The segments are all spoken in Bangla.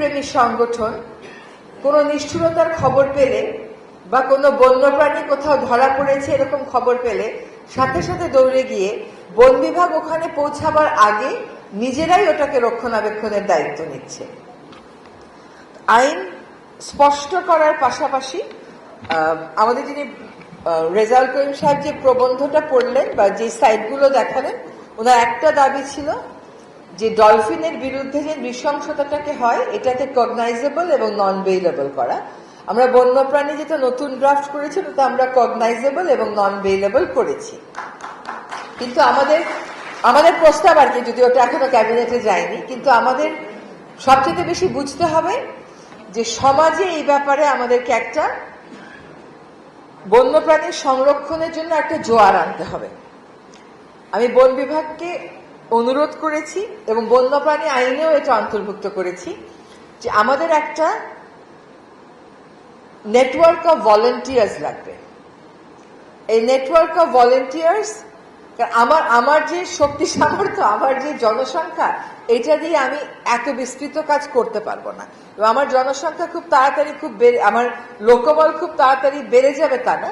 প্রেমী সংগঠন কোনো নিষ্ঠুরতার খবর পেলে বা কোনো বন্যপ্রাণী কোথাও ধরা পড়েছে এরকম খবর পেলে সাথে সাথে দৌড়ে গিয়ে বন বিভাগ ওখানে পৌঁছাবার আগে নিজেরাই ওটাকে রক্ষণাবেক্ষণের দায়িত্ব নিচ্ছে। আইন স্পষ্ট করার পাশাপাশি আমাদের যিনি রেজাউল করিম সাহেব যে প্রবন্ধটা পড়লেন বা যে সাইটগুলো দেখালেন, ওনার একটা দাবি ছিল যে ডলফিনের বিরুদ্ধে যে নৃশংসতাটাকে হয় এটাকে কগনাইজেবল এবং নন বেইলেবল করা। আমরা বন্যপ্রাণী যেটা নতুন ড্রাফট করেছি ওটা আমরা কগনাইজেবল এবং নন বেইলেবল করেছি, কিন্তু আমাদের প্রস্তাব আর কি, যদি ওটা এখনো ক্যাবিনেটে যায়নি, কিন্তু আমাদের সবচেয়ে বেশি বুঝতে হবে যে সমাজে এই ব্যাপারে আমাদেরকে একটা বন্যপ্রাণীর সংরক্ষণের জন্য একটা জোয়ার আনতে হবে। আমি বন বিভাগকে অনুরোধ করেছি এবং বন্যপ্রাণী আইনেও এটা অন্তর্ভুক্ত করেছি যে আমাদের একটা নেটওয়ার্ক অফ ভলেন্টিয়ার্স লাগবে। এই নেটওয়ার্ক অফ ভলেন্টিয়ার্স, আমার যে শক্তি সামর্থ্য, আমার যে জনসংখ্যা, এটা দিয়ে আমি এত বিস্তৃত কাজ করতে পারবো না। আমার জনসংখ্যা খুব তাড়াতাড়ি আমার লোকবল খুব তাড়াতাড়ি বেড়ে যাবে তা না।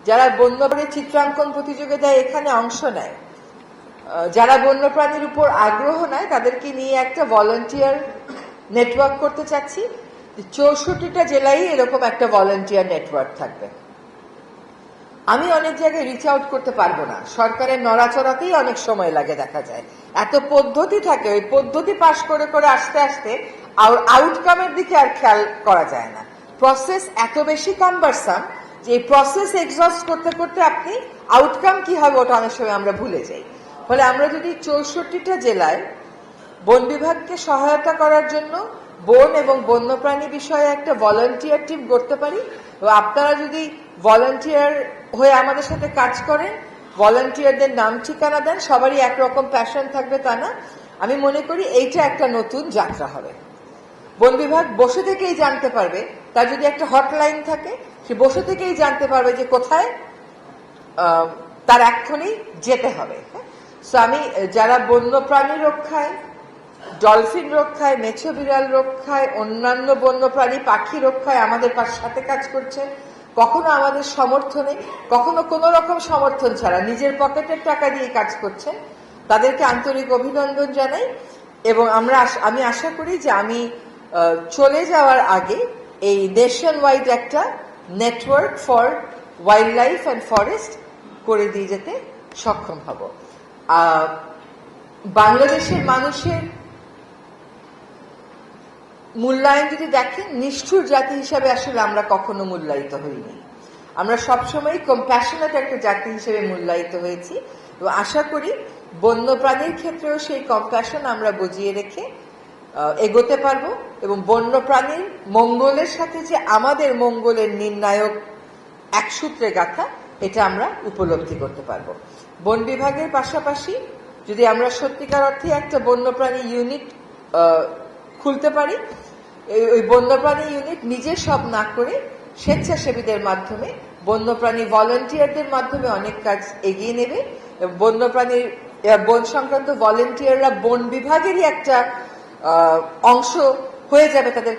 যারা বন্যপ্রাণী চিত্রাঙ্কন প্রতিযোগিতায় এখানে অংশ নেয়, যারা বন্যপ্রাণীর উপর আগ্রহ নেয়, তাদেরকে নিয়ে একটা ভলেন্টিয়ার নেটওয়ার্ক করতে চাচ্ছি। 64টা জেলায় এরকম একটা ভলেন্টিয়ার নেটওয়ার্ক থাকবে। আমি অনেক জায়গায় রিচ আউট করতে পারবো না, সরকারের নড়াচড়াতেই অনেক সময় লাগে, দেখা যায় এত পদ্ধতি থাকে, ওই পদ্ধতি পাশ করে করে আস্তে আস্তে আউটকামের দিকে আর খেয়াল করা যায় না। প্রসেস এত বেশি কাম্বারসাম যে এই প্রসেস এক্সস্ট করতে করতে আপনি আউটকাম কি হবে ওটা অনেক সময় আমরা ভুলে যাই। ফলে আমরা যদি 64টা জেলায় বন বিভাগকে সহায়তা করার জন্য বন এবং বন্যপ্রাণী বিষয়ে একটা ভলান্টিয়ার টিম করতে পারি, এবং আপনারা যদি ভলান্টিয়ার হয়ে আমাদের সাথে কাজ করেন, ভলান্টিয়ারদের নাম ঠিকানা দেন, সবারই একরকম প্যাশন থাকবে তা না, আমি মনে করি এইটা একটা নতুন যাত্রা হবে। বন বিভাগ বসে থেকেই জানতে পারবে, তার যদি একটা হটলাইন থাকে, সে বসে থেকেই জানতে পারবে যে কোথায় তার এক্ষুনি যেতে হবে। সো আমি যারা বন্যপ্রাণী রক্ষায়, ডলফিন রক্ষায়, মেছো বিড়াল রক্ষায়, অন্যান্য বন্যপ্রাণী পাখি রক্ষায় আমাদের সাথে কাজ করছেন, কখনো আমাদের সমর্থনে, কখনো কোনো রকম সমর্থন ছাড়া নিজের পকেটের টাকা দিয়ে কাজ করছেন, তাদেরকে আন্তরিক অভিনন্দন জানাই। এবং আমি আশা করি যে আমি চলে যাওয়ার আগে এই নেশন ওয়াইড একটা network for wild life and forest করে দিয়ে যেতে সক্ষম হব। বাংলাদেশের মানুষের মূল্যায়ন যদি দেখেন, নিষ্ঠুর জাতি হিসাবে আসলে আমরা কখনো মূল্যায়িত হইনি। আমরা সবসময় কম্প্যাশনেট একটা জাতি হিসেবে মূল্যায়িত হয়েছি, এবং আশা করি বন্যপ্রাণীর ক্ষেত্রেও সেই কম্প্যাশন আমরা বুঝিয়ে রেখে এগোতে পারবো, এবং বন্যপ্রাণীর মঙ্গলের সাথে যে আমাদের মঙ্গলের নির্ণায়ক এক সূত্রে গাথা, এটা আমরা উপলব্ধি করতে পারবো। বন বিভাগের পাশাপাশি যদি আমরা সত্যিকার অর্থে একটা বন্যপ্রাণী ইউনিট খুলতে পারি, ওই বন্যপ্রাণী ইউনিট নিজে সব না করে স্বেচ্ছাসেবীদের মাধ্যমে, বন্যপ্রাণী ভলান্টিয়ারদের মাধ্যমে অনেক কাজ এগিয়ে নেবে। বন্যপ্রাণীর বন সংক্রান্ত ভলান্টিয়াররা বন বিভাগেরই একটা অংশ হয়ে যাবে, তাদের